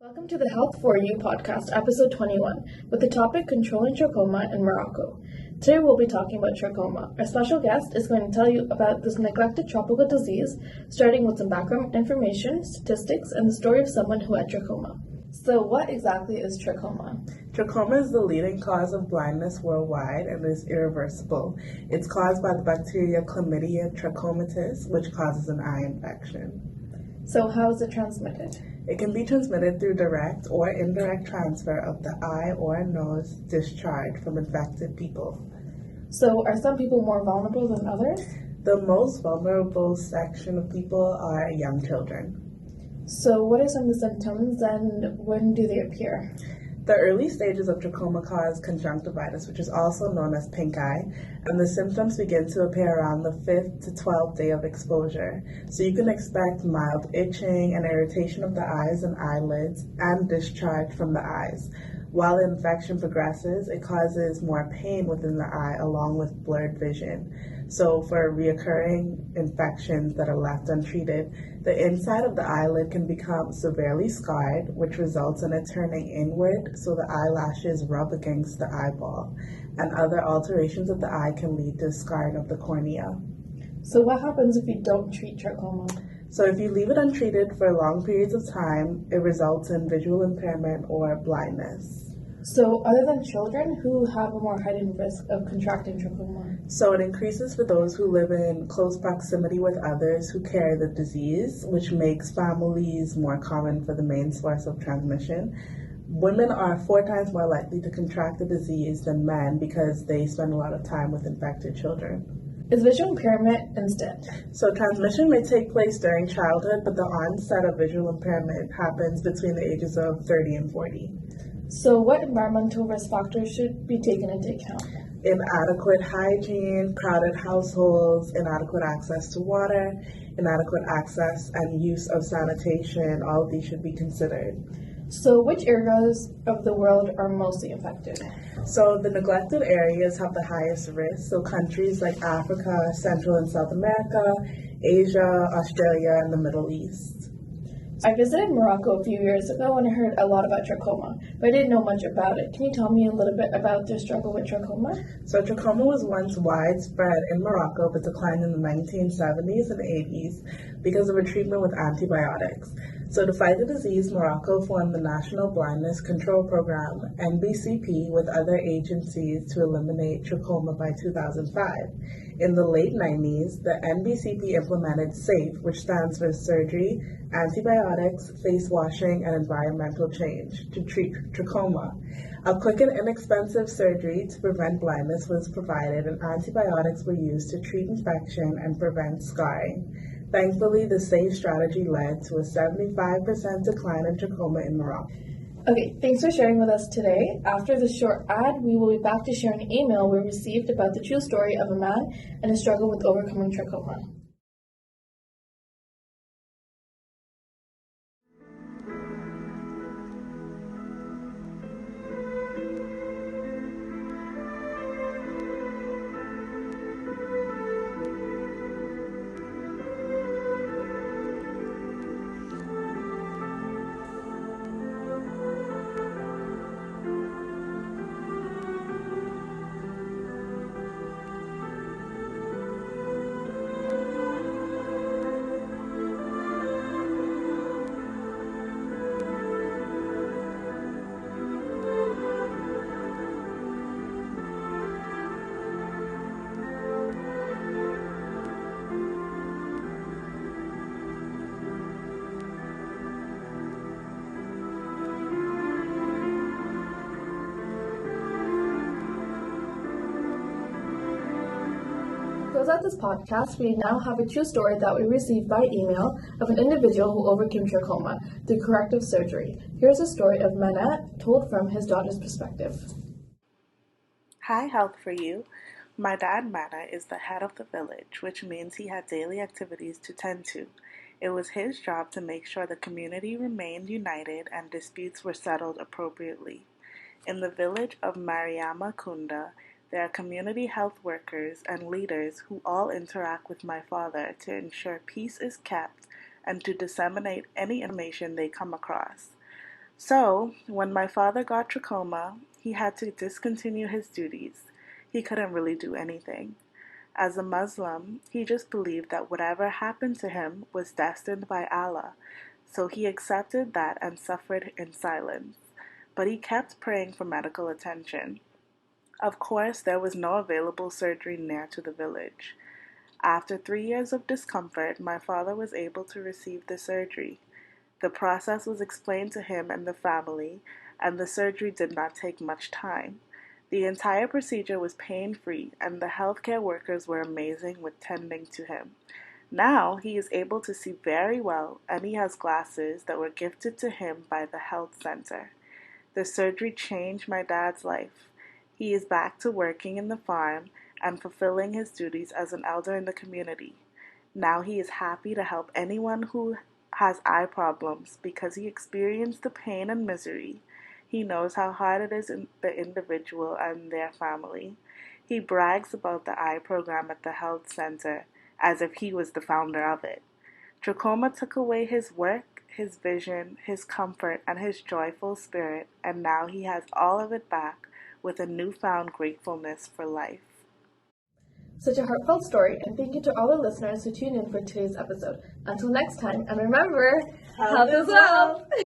Welcome to the Health For You podcast, episode 21, with the topic Controlling Trachoma in Morocco. Today we'll be talking about trachoma. Our special guest is going to tell you about this neglected tropical disease, starting with some background information, statistics, and the story of someone who had trachoma. So what exactly is trachoma? Trachoma is the leading cause of blindness worldwide and is irreversible. It's caused by the bacteria Chlamydia trachomatis, which causes an eye infection. So how is it transmitted? It can be transmitted through direct or indirect transfer of the eye or nose discharge from infected people. So are some people more vulnerable than others? The most vulnerable section of people are young children. So what are some of the symptoms and when do they appear? The early stages of trachoma cause conjunctivitis, which is also known as pink eye, and the symptoms begin to appear around the 5th to 12th day of exposure. So you can expect mild itching and irritation of the eyes and eyelids and discharge from the eyes. While the infection progresses, it causes more pain within the eye along with blurred vision. So for reoccurring infections that are left untreated, the inside of the eyelid can become severely scarred, which results in it turning inward so the eyelashes rub against the eyeball. And other alterations of the eye can lead to scarring of the cornea. So what happens if you don't treat trachoma? So if you leave it untreated for long periods of time, it results in visual impairment or blindness. So other than children, who have a more heightened risk of contracting trachoma? So it increases for those who live in close proximity with others who carry the disease, which makes families more common for the main source of transmission. Women are 4 times more likely to contract the disease than men because they spend a lot of time with infected children. Is visual impairment instant? So transmission may take place during childhood, but the onset of visual impairment happens between the ages of 30 and 40. So what environmental risk factors should be taken into account? Inadequate hygiene, crowded households, inadequate access to water, inadequate access and use of sanitation, all of these should be considered. So which areas of the world are mostly affected? So the neglected areas have the highest risk. So countries like Africa, Central and South America, Asia, Australia, and the Middle East. I visited Morocco a few years ago and I heard a lot about trachoma, but I didn't know much about it. Can you tell me a little bit about their struggle with trachoma? So trachoma was once widespread in Morocco but declined in the 1970s and 80s because of a treatment with antibiotics. So to fight the disease, Morocco formed the National Blindness Control Program, NBCP, with other agencies to eliminate trachoma by 2005. In the late 90s, the NBCP implemented SAFE, which stands for Surgery, Antibiotics, Face Washing, and Environmental Change, to treat trachoma. A quick and inexpensive surgery to prevent blindness was provided, and antibiotics were used to treat infection and prevent scarring. Thankfully, the SAFE strategy led to a 75% decline in trachoma in Morocco. Okay, thanks for sharing with us today. After this short ad, we will be back to share an email we received about the true story of a man and his struggle with overcoming trachoma. To close out this podcast, we now have a true story that we received by email of an individual who overcame trachoma through corrective surgery. Here's a story of Manette told from his daughter's perspective. Hi, Health For You. My dad, Mana, is the head of the village, which means he had daily activities to tend to. It was his job to make sure the community remained united and disputes were settled appropriately. In the village of Mariama Kunda, there are community health workers and leaders who all interact with my father to ensure peace is kept and to disseminate any information they come across. So, when my father got trachoma, he had to discontinue his duties. He couldn't really do anything. As a Muslim, he just believed that whatever happened to him was destined by Allah, so he accepted that and suffered in silence. But he kept praying for medical attention. Of course, there was no available surgery near to the village. After 3 years of discomfort, my father was able to receive the surgery. The process was explained to him and the family, and the surgery did not take much time. The entire procedure was pain-free, and the healthcare workers were amazing with tending to him. Now he is able to see very well, and he has glasses that were gifted to him by the health center. The surgery changed my dad's life. He is back to working in the farm and fulfilling his duties as an elder in the community. Now he is happy to help anyone who has eye problems because he experienced the pain and misery. He knows how hard it is in the individual and their family. He brags about the eye program at the health center as if he was the founder of it. Trachoma took away his work, his vision, his comfort, and his joyful spirit, and now he has all of it back with a newfound gratefulness for life. Such a heartfelt story, and thank you to all the listeners who tuned in for today's episode. Until next time, and remember, health is wealth!